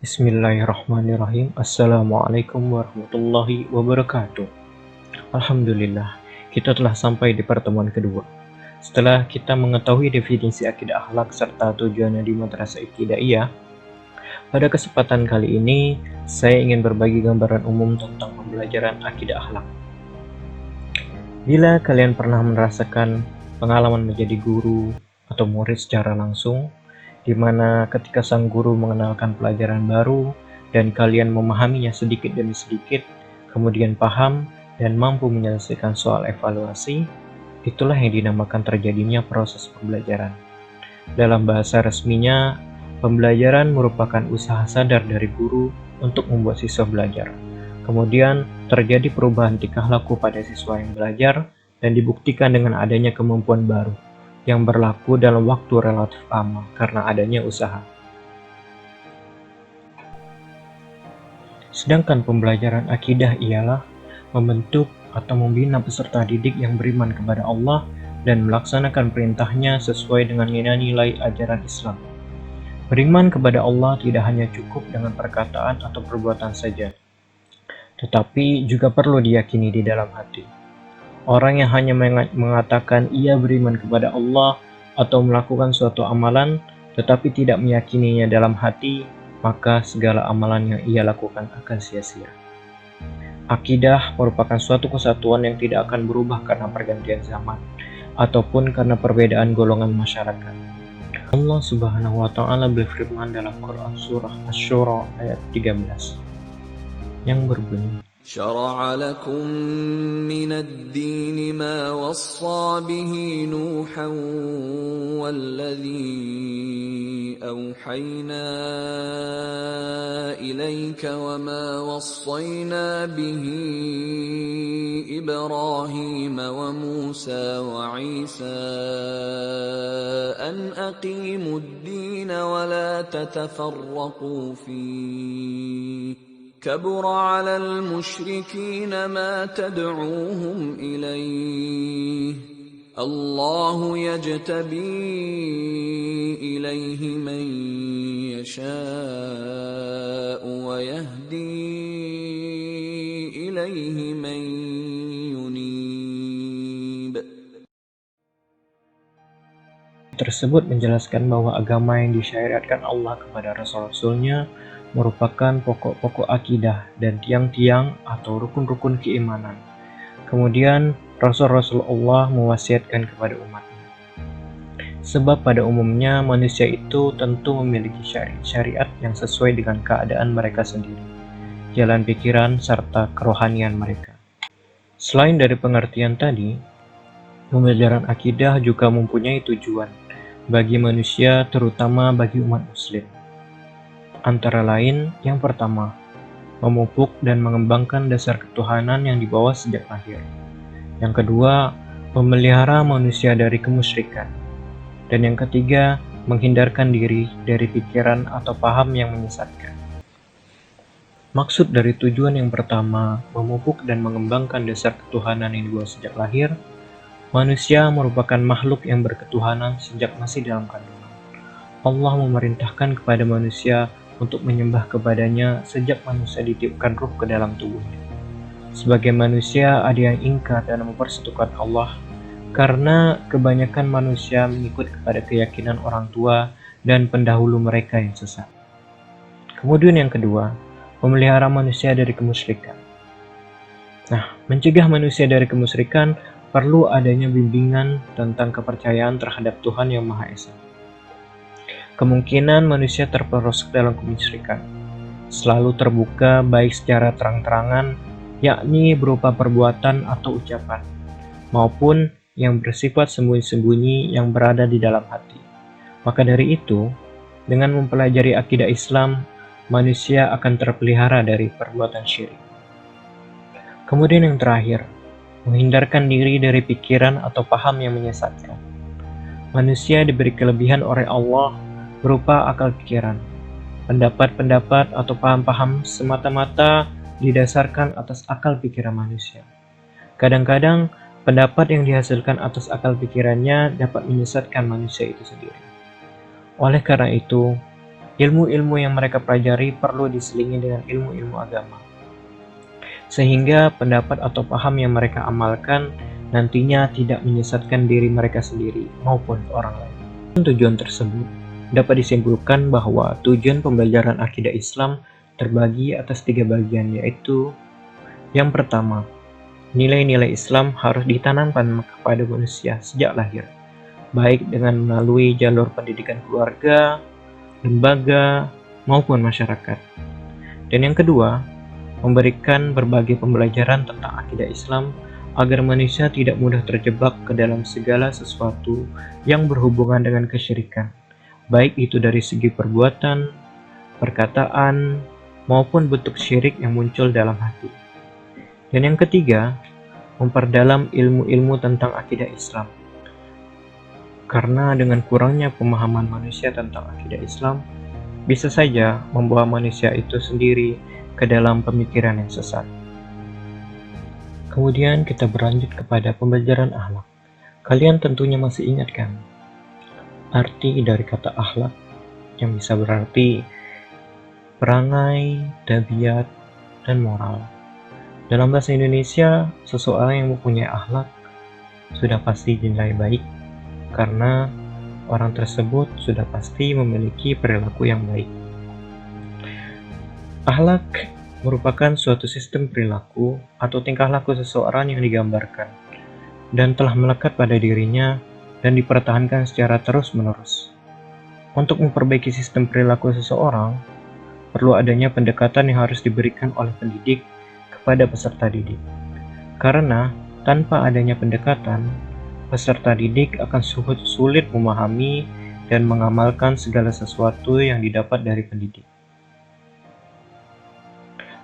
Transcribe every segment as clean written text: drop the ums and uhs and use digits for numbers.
Bismillahirrahmanirrahim. Assalamualaikum warahmatullahi wabarakatuh. Alhamdulillah, kita telah sampai di pertemuan kedua. Setelah kita mengetahui definisi akidah akhlak serta tujuannya di Madrasah Ibtidaiyah, pada kesempatan kali ini saya ingin berbagi gambaran umum tentang pembelajaran akidah akhlak. Bila kalian pernah merasakan pengalaman menjadi guru atau murid secara langsung, di mana ketika sang guru mengenalkan pelajaran baru dan kalian memahaminya sedikit demi sedikit, kemudian paham dan mampu menyelesaikan soal evaluasi, itulah yang dinamakan terjadinya proses pembelajaran. Dalam bahasa resminya, pembelajaran merupakan usaha sadar dari guru untuk membuat siswa belajar. Kemudian terjadi perubahan tingkah laku pada siswa yang belajar dan dibuktikan dengan adanya kemampuan baru yang berlaku dalam waktu relatif lama karena adanya usaha. Sedangkan pembelajaran akidah ialah membentuk atau membina peserta didik yang beriman kepada Allah dan melaksanakan perintahnya sesuai dengan nilai-nilai ajaran Islam. Beriman kepada Allah tidak hanya cukup dengan perkataan atau perbuatan saja, tetapi juga perlu diyakini di dalam hati. Orang yang hanya mengatakan ia beriman kepada Allah atau melakukan suatu amalan tetapi tidak meyakininya dalam hati, maka segala amalan yang ia lakukan akan sia-sia. Akidah merupakan suatu kesatuan yang tidak akan berubah karena pergantian zaman ataupun karena perbedaan golongan masyarakat. Allah Subhanahu wa taala berfirman dalam Quran surah Asy-Syura ayat 13 yang berbunyi, شرع لكم من الدين ما وصى به نوحا والذي أوحينا إليك وما وصينا به إبراهيم وموسى وعيسى أن أقيموا الدين ولا تتفرقوا فيه كبر على المشركين ما تدعوهم إليه الله يجتبي إليه من يشاء ويهدي إليه من ينيب. Tersebut menjelaskan bahwa agama yang disyariatkan Allah kepada Rasul-Rasulnya merupakan pokok-pokok akidah dan tiang-tiang atau rukun-rukun keimanan. Kemudian Rasul-Rasul Allah mewasiatkan kepada umatnya. Sebab pada umumnya manusia itu tentu memiliki syariat yang sesuai dengan keadaan mereka sendiri, jalan pikiran serta kerohanian mereka. Selain dari pengertian tadi, pembelajaran akidah juga mempunyai tujuan bagi manusia, terutama bagi umat muslim. Antara lain, yang pertama, memupuk dan mengembangkan dasar ketuhanan yang dibawa sejak lahir. Yang kedua, memelihara manusia dari kemusyrikan. Dan yang ketiga, menghindarkan diri dari pikiran atau paham yang menyesatkan. Maksud dari tujuan yang pertama, memupuk dan mengembangkan dasar ketuhanan yang dibawa sejak lahir, manusia merupakan makhluk yang berketuhanan sejak masih dalam kandungan. Allah memerintahkan kepada manusia untuk menyembah kepadanya sejak manusia ditiupkan ruh ke dalam tubuhnya. Sebagai manusia ada yang ingkar dan mempersekutukan Allah karena kebanyakan manusia mengikut kepada keyakinan orang tua dan pendahulu mereka yang sesat. Kemudian yang kedua, memelihara manusia dari kemusyrikan. Mencegah manusia dari kemusyrikan perlu adanya bimbingan tentang kepercayaan terhadap Tuhan yang Maha Esa. Kemungkinan manusia terperosok dalam kemusyrikan selalu terbuka baik secara terang-terangan, yakni berupa perbuatan atau ucapan, maupun yang bersifat sembunyi-sembunyi yang berada di dalam hati. Maka dari itu, dengan mempelajari akidah Islam, manusia akan terpelihara dari perbuatan syirik. Kemudian yang terakhir, menghindarkan diri dari pikiran atau paham yang menyesatkan. Manusia diberi kelebihan oleh Allah berupa akal pikiran. Pendapat-pendapat atau paham-paham semata-mata didasarkan atas akal pikiran manusia. Kadang-kadang, pendapat yang dihasilkan atas akal pikirannya dapat menyesatkan manusia itu sendiri. Oleh karena itu, Ilmu-ilmu yang mereka pelajari perlu diselingi dengan ilmu-ilmu agama, sehingga pendapat atau paham yang mereka amalkan nantinya tidak menyesatkan diri mereka sendiri maupun orang lain. Tujuan tersebut dapat disimpulkan bahwa tujuan pembelajaran akidah Islam terbagi atas 3 bagian, yaitu yang pertama, nilai-nilai Islam harus ditanamkan kepada manusia sejak lahir, baik dengan melalui jalur pendidikan keluarga, lembaga, maupun masyarakat. Dan yang kedua, memberikan berbagai pembelajaran tentang akidah Islam agar manusia tidak mudah terjebak ke dalam segala sesuatu yang berhubungan dengan kesyirikan, baik itu dari segi perbuatan, perkataan, maupun bentuk syirik yang muncul dalam hati. Dan yang ketiga, memperdalam ilmu-ilmu tentang akidah Islam. Karena dengan kurangnya pemahaman manusia tentang akidah Islam, bisa saja membawa manusia itu sendiri ke dalam pemikiran yang sesat. Kemudian kita berlanjut kepada pembelajaran akhlak. Kalian tentunya masih ingat kan arti dari kata akhlak yang bisa berarti perangai, tabiat, dan moral. Dalam bahasa Indonesia, seseorang yang mempunyai akhlak sudah pasti dinilai baik karena orang tersebut sudah pasti memiliki perilaku yang baik. Akhlak merupakan suatu sistem perilaku atau tingkah laku seseorang yang digambarkan dan telah melekat pada dirinya dan dipertahankan secara terus-menerus. Untuk memperbaiki sistem perilaku seseorang, perlu adanya pendekatan yang harus diberikan oleh pendidik kepada peserta didik. Karena tanpa adanya pendekatan, peserta didik akan sulit memahami dan mengamalkan segala sesuatu yang didapat dari pendidik.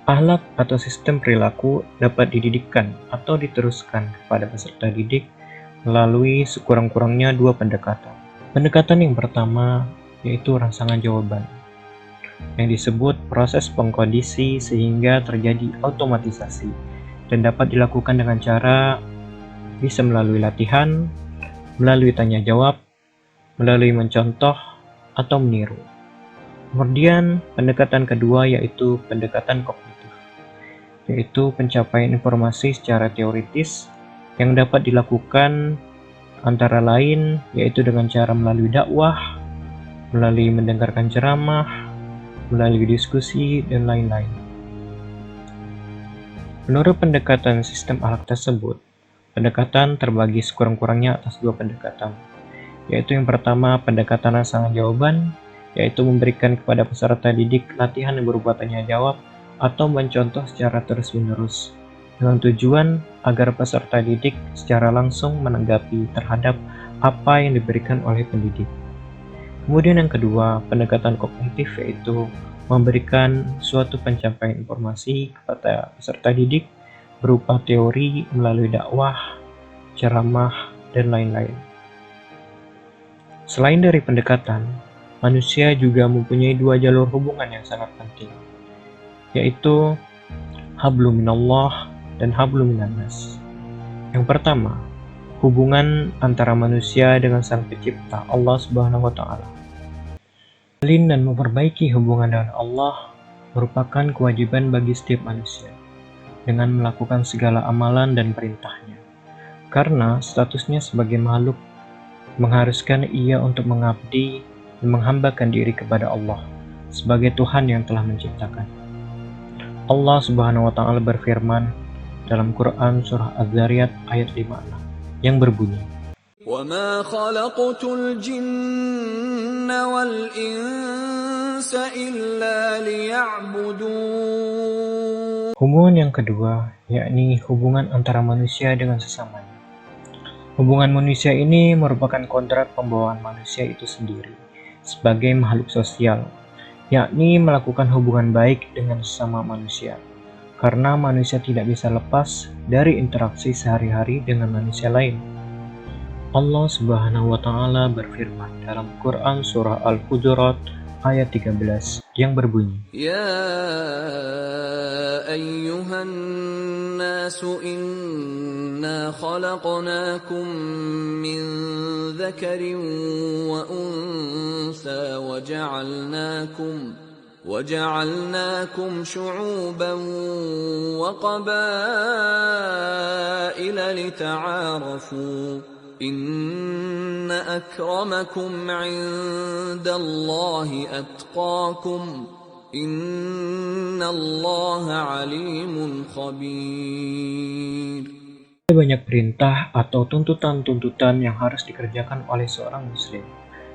Akhlak atau sistem perilaku dapat dididikkan atau diteruskan kepada peserta didik melalui sekurang-kurangnya 2 pendekatan. Pendekatan yang pertama yaitu rangsangan jawaban, yang disebut proses pengkondisi sehingga terjadi automatisasi dan dapat dilakukan dengan cara bisa melalui latihan, melalui tanya jawab, melalui mencontoh, atau meniru. Kemudian pendekatan kedua yaitu pendekatan kognitif, yaitu pencapaian informasi secara teoritis yang dapat dilakukan antara lain yaitu dengan cara melalui dakwah, melalui mendengarkan ceramah, melalui diskusi, dan lain-lain. Menurut pendekatan sistem akhlak tersebut, pendekatan terbagi sekurang-kurangnya atas 2 pendekatan, yaitu yang pertama pendekatan rangsangan jawaban, yaitu memberikan kepada peserta didik latihan yang berupa tanya jawab atau mencontoh secara terus-menerus, dengan tujuan agar peserta didik secara langsung menanggapi terhadap apa yang diberikan oleh pendidik. Kemudian yang kedua, pendekatan kognitif, yaitu memberikan suatu pencapaian informasi kepada peserta didik berupa teori melalui dakwah, ceramah, dan lain-lain. Selain dari pendekatan, manusia juga mempunyai 2 jalur hubungan yang sangat penting, yaitu hablum minallah dan hablum minannas. Yang pertama, hubungan antara manusia dengan Sang Pencipta, Allah Subhanahu wa taala. Menjalin dan memperbaiki hubungan dengan Allah merupakan kewajiban bagi setiap manusia dengan melakukan segala amalan dan perintahnya. Karena statusnya sebagai makhluk mengharuskan ia untuk mengabdi dan menghambakan diri kepada Allah sebagai Tuhan yang telah menciptakan. Allah Subhanahu wa taala berfirman dalam Quran surah Az-Zariyat ayat 56 yang berbunyi, وَمَا خَلَقْتُ الْجِنَّ وَالْإِنسَ إِلَّا لِيَعْبُدُونَ. Hubungan yang kedua, yakni hubungan antara manusia dengan sesamanya. Hubungan manusia ini merupakan kontrak pembawaan manusia itu sendiri sebagai makhluk sosial, yakni melakukan hubungan baik dengan sesama manusia, karena manusia tidak bisa lepas dari interaksi sehari-hari dengan manusia lain. Allah Subhanahu wa taala berfirman dalam Quran surah Al-Hujurat ayat 13 yang berbunyi, يا أيها الناس إنا خلقناكم من ذكر وأنثى وجعلناكم شعوبا وقبائل لتعارفوا إن أكرمكم عند الله أتقاكم إن الله عليم خبير. ada banyak perintah atau tuntutan-tuntutan yang harus dikerjakan oleh seorang muslim.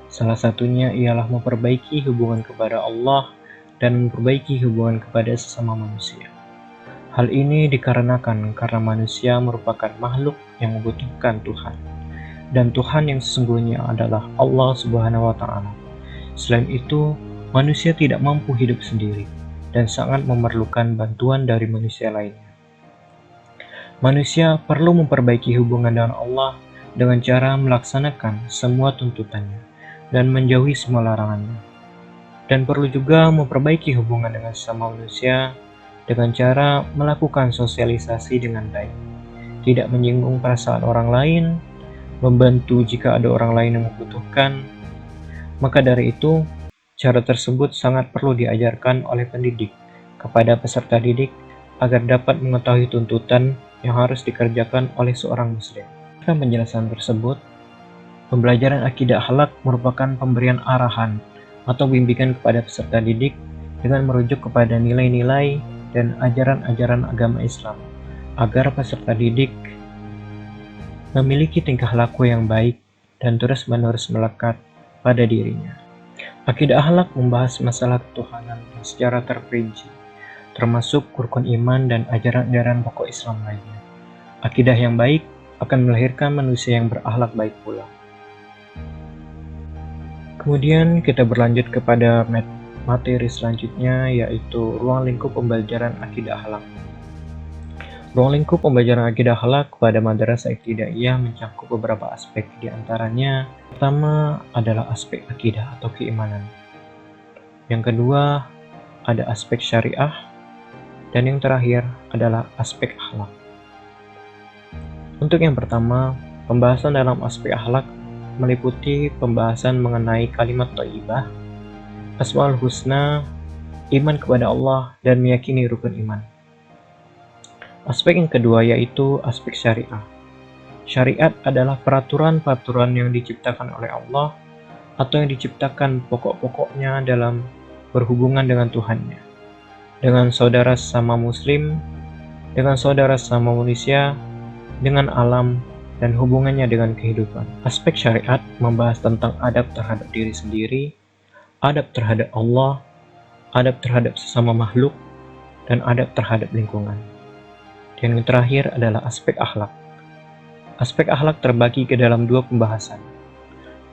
Salah satunya ialah memperbaiki hubungan kepada Allah dan memperbaiki hubungan kepada sesama manusia. Hal ini dikarenakan karena manusia merupakan makhluk yang membutuhkan Tuhan. Dan Tuhan yang sesungguhnya adalah Allah Subhanahu wa Ta'ala. Selain itu, manusia tidak mampu hidup sendiri dan sangat memerlukan bantuan dari manusia lainnya. Manusia perlu memperbaiki hubungan dengan Allah dengan cara melaksanakan semua tuntutannya dan menjauhi semua larangannya. Dan perlu juga memperbaiki hubungan dengan sesama manusia dengan cara melakukan sosialisasi dengan baik, tidak menyinggung perasaan orang lain, membantu jika ada orang lain yang membutuhkan. Maka dari itu, cara tersebut sangat perlu diajarkan oleh pendidik kepada peserta didik agar dapat mengetahui tuntutan yang harus dikerjakan oleh seorang muslim. Dalam penjelasan tersebut, pembelajaran akidah akhlak merupakan pemberian arahan atau bimbingan kepada peserta didik dengan merujuk kepada nilai-nilai dan ajaran-ajaran agama Islam agar peserta didik memiliki tingkah laku yang baik dan terus-menerus melekat pada dirinya. Akidah akhlak membahas masalah ketuhanan secara terperinci, termasuk rukun iman dan ajaran-ajaran pokok Islam lainnya. Akidah yang baik akan melahirkan manusia yang berakhlak baik pula. Kemudian kita berlanjut kepada materi selanjutnya, yaitu ruang lingkup pembelajaran akidah akhlak. Ruang lingkup pembelajaran akidah akhlak pada Madrasah Ibtidaiyah mencakup beberapa aspek, di antaranya pertama adalah aspek akidah atau keimanan. Yang kedua ada aspek syariah, dan yang terakhir adalah aspek akhlak. Untuk yang pertama, pembahasan dalam aspek akhlak meliputi pembahasan mengenai kalimat thayyibah, Asmaul Husna, iman kepada Allah, dan meyakini rukun iman. Aspek yang kedua yaitu aspek syariah. Syariat adalah peraturan-peraturan yang diciptakan oleh Allah atau yang diciptakan pokok-pokoknya dalam berhubungan dengan Tuhannya, dengan saudara sesama muslim, dengan saudara sesama manusia, dengan alam, dan hubungannya dengan kehidupan. Aspek syariat membahas tentang adab terhadap diri sendiri, adab terhadap Allah, adab terhadap sesama makhluk, dan adab terhadap lingkungan. Dan yang terakhir adalah aspek akhlak. Aspek akhlak terbagi ke dalam dua pembahasan,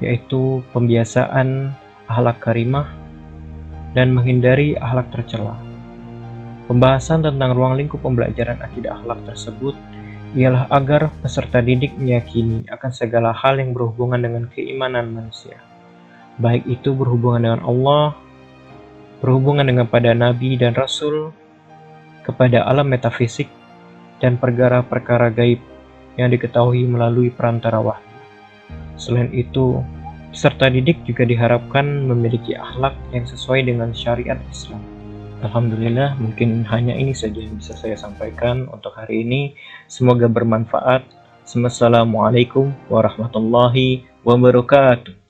yaitu pembiasaan akhlak karimah dan menghindari akhlak tercela. Pembahasan tentang ruang lingkup pembelajaran akidah akhlak tersebut ialah agar peserta didik meyakini akan segala hal yang berhubungan dengan keimanan manusia, baik itu berhubungan dengan Allah, berhubungan dengan pada Nabi dan Rasul, kepada alam metafisik, dan perkara-perkara gaib yang diketahui melalui perantara wahyu. Selain itu, peserta didik juga diharapkan memiliki akhlak yang sesuai dengan syariat Islam. Alhamdulillah, mungkin hanya ini saja yang bisa saya sampaikan untuk hari ini. Semoga bermanfaat. Wassalamualaikum warahmatullahi wabarakatuh.